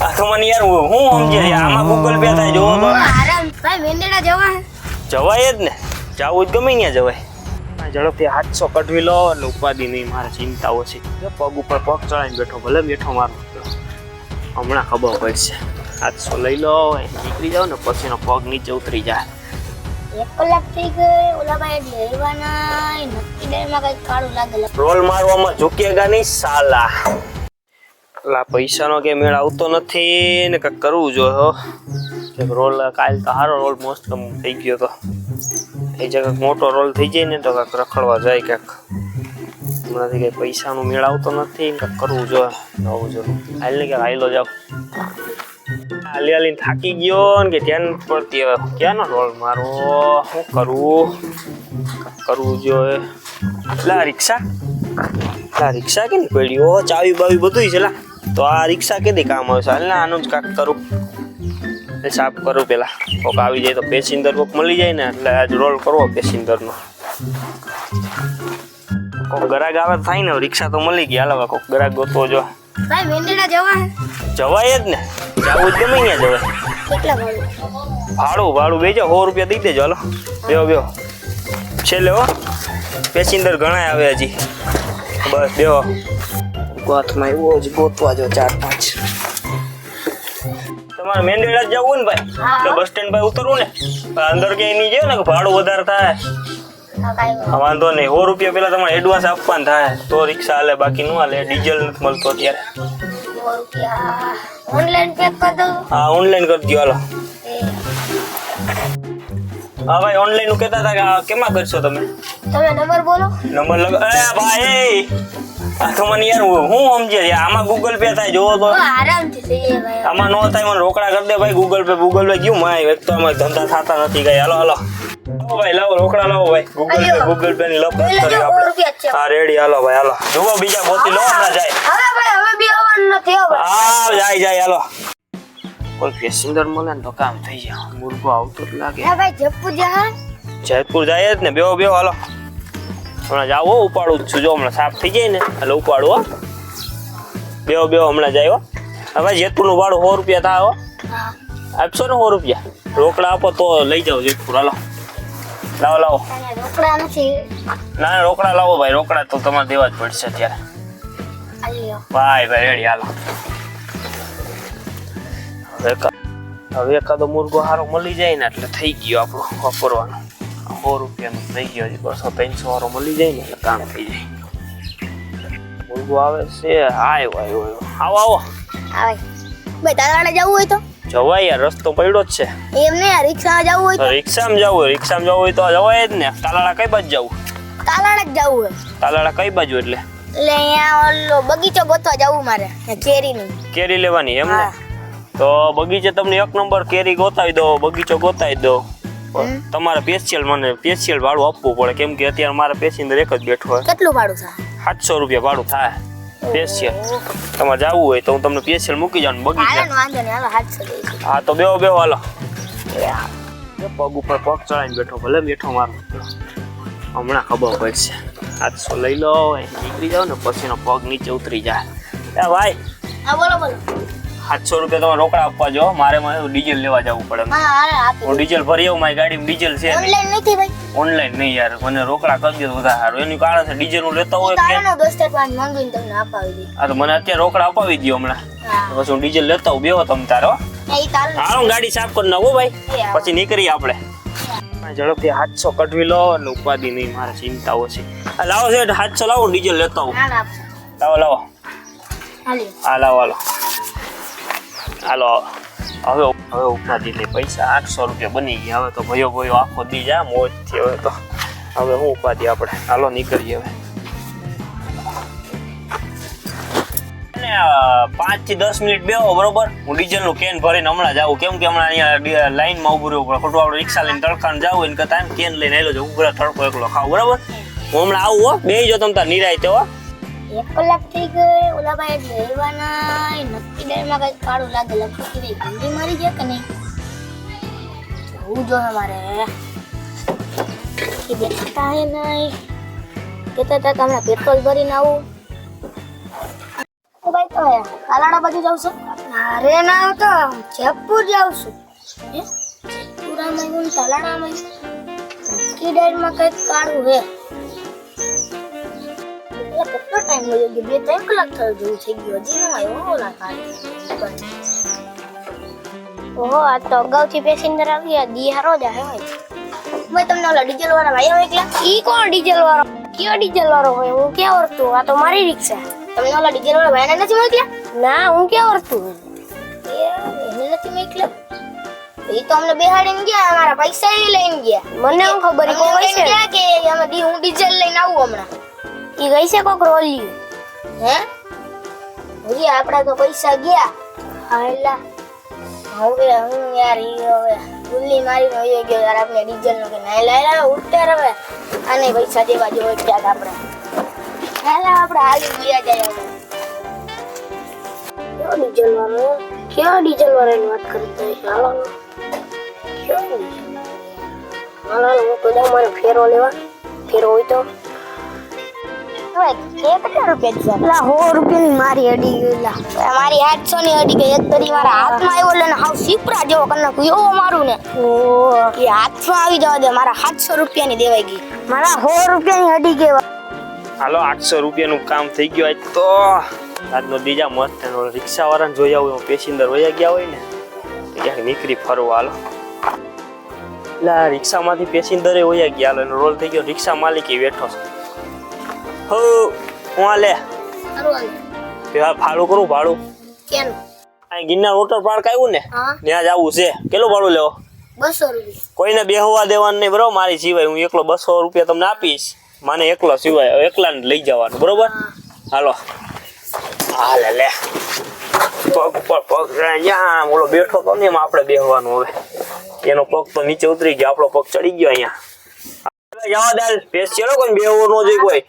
આ તો મને યાર હું સમજે આમાં ગૂગલ પે થાય જોવો તો આરામ ભાઈ મેંદડા જવાય જ ને જાવું જ ગમે ત્યાં જવાય ઝડપથી 700 કઢવી લો એટલે ઉપાધિ નહીં મારે ચિંતા ઓછી પગ ઉપર પગ ચડાવીને બેઠો ભલે બેઠો મારો હમણાં ખબર પડશે 700 લઈ લો નીકળી જાવ ને પછીનો પગ નીચે ઉતરી જાય 1 કલાક થઈ ગઈ ઓલા ભાઈ લેવાના નક્કી ડેમાં કઈ કાળું લાગે રોલ મારવામાં ઝૂકેગા નહીં સાલા લા પૈસાનો કે મેળ આવતો નથી ને કંઈક કરવું જોઈએ રોલ કાલ તો સારો રોલ મસ્ત થઈ ગયો તો એ જગ્યા મોટો રોલ થઈ જાય ને તો કાંઈક રખડવા જાય ક્યાંક હમણાંથી કંઈ પૈસાનો મેળ આવતો નથી કંઈક કરવું જોઈએ નવું જોઈએ હાલ ને ક્યાંક હાઈલો જાવ હાલી હાલીને થાકી ગયો ને કે ધ્યાન પડતી હવે ક્યાંનો રોલ મારો શું કરવું જોઈએ રિક્ષા કે નહીં પડ્યો ચાવી બાવી બધું છે લા તો આ રિક્ષા કેદી કામ આવશે હાલ ને આનું જ કાંક કરું સાફ કરું પેલા કોક આવી જાય તો પેસેન્જર કોક મળી જાય ને એટલે આજ રોલ કરવો પેસેન્જરનો કોક ગરાગ આવે થાય ને રિક્ષા તો મળી ગઈ હાલ હવે કોક ગરાગ ગોતવો જો ભાઈ મેંદડા જવાય જ ને જાવું જ ગમે ત્યાં જવાય કેટલા ભાડું બેજો 100 રૂપિયા દઈ દેજો હાલો બેહો છેલ્લે હો પેસેન્જર ઘણા આવે હજી બસ બેહો ગોથમાં એવો જ ગોતવા જો 4-5 તમારે મેંદડા જવું ને ભાઈ તો બસ સ્ટેન્ડ ભાઈ ઉતરવું ને અંદર કે નહીં જાય ને કે ભાડું વધારે થાય વાંધો નહીં 100 રૂપિયા પેલા તમારે એડવાન્સ આપવાનું થાય તો રિક્ષા હાલે બાકી નું હાલે ડીઝલ નથી મળતો અત્યારે ઓનલાઈન પે કરી દો હા ઓનલાઈન કરી દો હાલો હા ભાઈ ઓનલાઈન નું કહેતા હતા કે કેમાં કરશો તમે નંબર બોલો નંબર ભાઈ આ તો મને યાર હું સમજે આમાં ગૂગલ પે થાય જોવો તો આરામથી થઈ જાય ભાઈ આમાં નો થાય મને રોકડા કરી દે ભાઈ ગૂગલ પે ગયું માય એક તો અમારે ધંધા થતા નથી કઈ હાલો લાવો ભાઈ લાવો રોકડા લાવો ભાઈ ગૂગલ પે ની લપ કરી આપણે હા રેડી હાલો ભાઈ હાલો જોવો બીજા મોતી લો હમણાં જાય હવે બી આવવાનું નથી હા જાય હાલો કોઈ પેસેન્જર મળે ને તો કામ થઈ જાય મુર્ગો આવતો જ લાગે હા ભાઈ જયપુર જાય જ ને બેહો હાલો હમણાં જાઓ ઉપાડું જ છું જો હમણાં સાફ થઈ જાય ને એટલે ઉપાડું બેહો હમણાં જાય હવે જેતપુર નું ભાડું 100 રૂપિયા થાય આપશો ને 100 રૂપિયા રોકડા આપો તો લઈ જાઓ જેતપુર હાલો લાવો રોકડા નથી ના રોકડા લાવો ભાઈ રોકડા તો તમારે દેવા જ પડશે અત્યારે ભાઈ રેડી હાલો હવે એકાદો મુર્ગો સારો મળી જાય ને એટલે થઈ ગયો આપણું વાપરવાનું 100 રૂપિયાનું થઈ ગયો 200-300 વાળો મળી જાય ને એટલે કામ થઈ જાય મુર્ગો આવે છે આવો ભાઈ તાલાળા જવું હોય તો જવાય યાર રસ્તો પડ્યો જ છે એમ ને રિક્ષામાં જવું હોય તો રિક્ષામાં જવું હોય તો જવાય જ ને તાલાળા કઈ બાજુ જવું તાલાળા જ જવું હોય તાલાળા કઈ બાજુ એટલે અહીંયા ઓલો બગીચો ગોતવા જવું મારે કેરી લેવાની એમ ને તો બગીચે તમને 1 નંબર કેરી ગોતાવી દો બગીચો ગોતાવી દો તમારે સ્પેશિયલ ભાડું આપવું પડે કેમ કે અત્યારે મારા પેસેન્જર એક જ બેઠો હોય કેટલું ભાડું થાય 700 રૂપિયા ભાડું થાય સ્પેશિયલ તમારે જવું હોય તો હું તમને સ્પેશિયલ મૂકી જાઉં બગીચા વાંધો નહીં હાલો 700 હા તો બેહો હાલો પગ ઉપર પગ ચડાવીને બેઠો ભલે બેઠો મારો હમણાં ખબર પડશે 700 લઈ લો નીકળી જાવ ને પછીનો પગ નીચે ઉતરી જાય ભાઈ હા બોલો 700 રૂપિયા તમારે રોકડા આપવા જો મારે ડીઝલ લેવા જવું પડે હું ડીઝલ ભરી આવું મારી ગાડીમાં ડીઝલ છે ઓનલાઈન નથી ભાઈ ઓનલાઈન નહીં યાર મને રોકડા કરી દો વધારે સારું એનું કારણ છે ડીઝલ નું લેતા હોય તારાનો દોસ્ત પાન માંગીને તમને અપાવી દે હા તો મને અત્યારે રોકડા અપાવી દો હમણાં પછી હું ડીઝલ લેતા હું બેહો તમ તારો હા હું ગાડી સાફ કરી નાખું ભાઈ પછી નીકળીએ આપણે ઝડપથી 700 કઢવી લો એટલે ઉપાધિ નહીં મારે ચિંતા ઓછી લાવો છે 700 લાવો ડીઝલ લેતા હું લાવો હા લાવો હાલો હવે ઉપાધિ લઈ પૈસા 800 રૂપિયા બની ગયા હવે તો ભયો આખો દી જા મોજ થી હવે હું ઉપાધિ આપણે હાલો નીકળીએ હવે 5 થી 10 મિનિટ બેહો બરોબર હું ડીઝલ નું કેન ભરીને હમણાં જાઉં કેમ કે હમણાં અહીંયા લાઈન માં ઉભું રહેવું પડે ખોટું આપણે રિક્ષા લઈને તડકાને જાવ એને કરતા કેન લઈને આવેલો છે ઉભરા તડકો એકલો ખાવ બરાબર હું હમણાં આવું બેહી જો તમ તાર નિરાય તો 1 કલાક થઈ ગઈ ઓલા ભાઈ લેવાના નક્કી ડેમાં કઈ કાળું લાગે લખી ગંદી મરી જાય કે નહીં જવું જો મારે કે દેખતા હે નહીં કેતા હતા કે હમણાં પેટ્રોલ ભરીને આવું ભાઈ તો તાલાળા બાજુ જાવ છો અરે ના તો જયપુર જાઉં છું હે જયપુરામાં હું તલાડામાં નક્કી ડાયરમાં કંઈક કાઢું હે એટલે કેટલો ટાઈમ લઈ ગયો 2-3 કલાક થયો જેવું થઈ ગયું હજી ન આવ્યો ઓલા કાઢી ઓહો આ તો અગાઉથી પેસેન્જર આવી ગયા દી હારો જ હે ભાઈ મેં તમને ઓલા ડીઝલ વાળા ભાઈ આવે એકલા ઈ કોણ ડીઝલ વાળો કયો ડીઝલ વાળો હોય હું ક્યાં ઓળખતું આ તો મારી રિક્ષા તમને ઓલા ડીઝલ વાળા ભાઈને નથી મોકલ્યા ના હું ક્યાં ઓળખતું એને નથી મોકલ્યા ઈ તો અમને બેહાડીને ગયા અમારા પૈસા ઈ લઈને ગયા મને હું ખબર ઈ કોઈ છે ક્યાં કે અમે હું ડીઝલ લઈને આવું હમણાં ઈ ગઈ છે કોક રોલી હે હજી આપડા તો પૈસા ગયા હાલા હવે હું યાર ઈ હવે ગુલ્લી મારીને હોઈ ગયો યાર આપણે ડીઝલ નો કે ના લાયલા ઉઠતા હવે આને પૈસા દેવા જો ક્યાંક આપણે હાલા આપણે હાલી ગયા જાય કયો ડીઝલ વાળાની વાત કરતા હોય હાલો હાલો હું તો જાઉં મારે ફેરો લેવા ફેરો હોય તો કેટલા રૂપિયા લા 100 રૂપિયાની મારી અડી ગયેલા મારી 800 ની અડી ગઈ એક તરી મારા હાથમાં આવ્યો એટલે હાવ સીપરા જેવો કરી નાખ્યું એવો મારું ને ઓ એ હાથમાં આવી જવા દે મારા 700 રૂપિયાની દેવાઈ ગઈ મારા 100 રૂપિયાની અડી ગઈ હાલો 800 રૂપિયાનું કામ થઈ ગયું આજ તો આજનો બીજા મસ્ત રિક્ષા વાળાને જોઈ આવું પેસેન્જર વયા ગયા હોય ને ક્યાંક નીકળી ફરવા હાલો એટલે રિક્ષામાંથી પેસેન્જરે વયા ગયા હાલો એનો રોલ થઈ ગયો રિક્ષા માલિકે બેઠો છે હો હું લે ભાડું કરું ભાડું કેનું આ ગિરનાર વોટર પાર્ક આવ્યું ને ત્યાં જવું છે કેટલું ભાડું લેવો 200 રૂપિયા કોઈને બેહવા દેવાનું નહીં બરોબર મારી સિવાય હું એકલો 200 રૂપિયા તમને આપીશ મને એકલો સિવાય એકલાને લઈ જવાનું બરોબર હાલો હાલે લે પગ પર પગ અહીંયા ઓલો બેઠો તો ને એમાં આપણે બેહવાનું હવે એનો પગ તો નીચે ઉતરી ગયો આપણો પગ ચડી ગયો અહીંયા જવા દે પેસ ચલો કોઈ બેહવું ન જોઈ કોઈ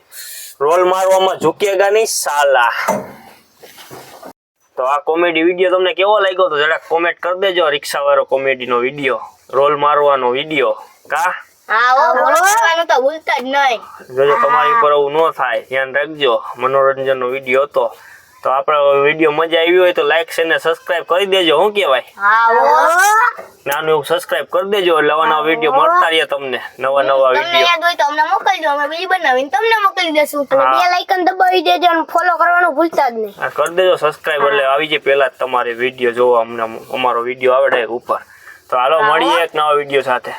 રોલ મારવામાં ઝુકેગા નહીં સાલા તો આ કોમેડી વિડીયો તમને કેવો લાગ્યો તો જરા કોમેન્ટ કરી દેજો રિક્ષા વાળો કોમેડીનો વિડીયો રોલ મારવાનો વિડીયો કા હા બોલવાનું તો ભૂલતા જ નહીં જોજો તમારી ઉપર આવું ન થાય ધ્યાન રાખજો મનોરંજનનો વિડીયો હતો તો આપણો વિડીયો મજા આવી હોય તો લાઈક શેર ને સબસ્ક્રાઇબ કરી દેજો હું કહેવાય નાનું એવું સબસ્ક્રાઇબ કરી દેજો એટલે નવા નવા વિડીયો મળતા રહે તમને નવા નવા વિડીયો યાદ હોય તો અમને મોકલજો અમે બીજી બનાવીને તમને મોકલી દેશું તમે બે લાઇકન દબાવી દેજો અને ફોલો કરવાનું ભૂલતા જ નહીં આ કરી દેજો સબસ્ક્રાઇબ એટલે આવી જાય પહેલા જ તમારે વિડીયો જોવા અમને અમારો વિડીયો આવે ઉપર તો હાલો મળીએ એક નવા વિડીયો સાથે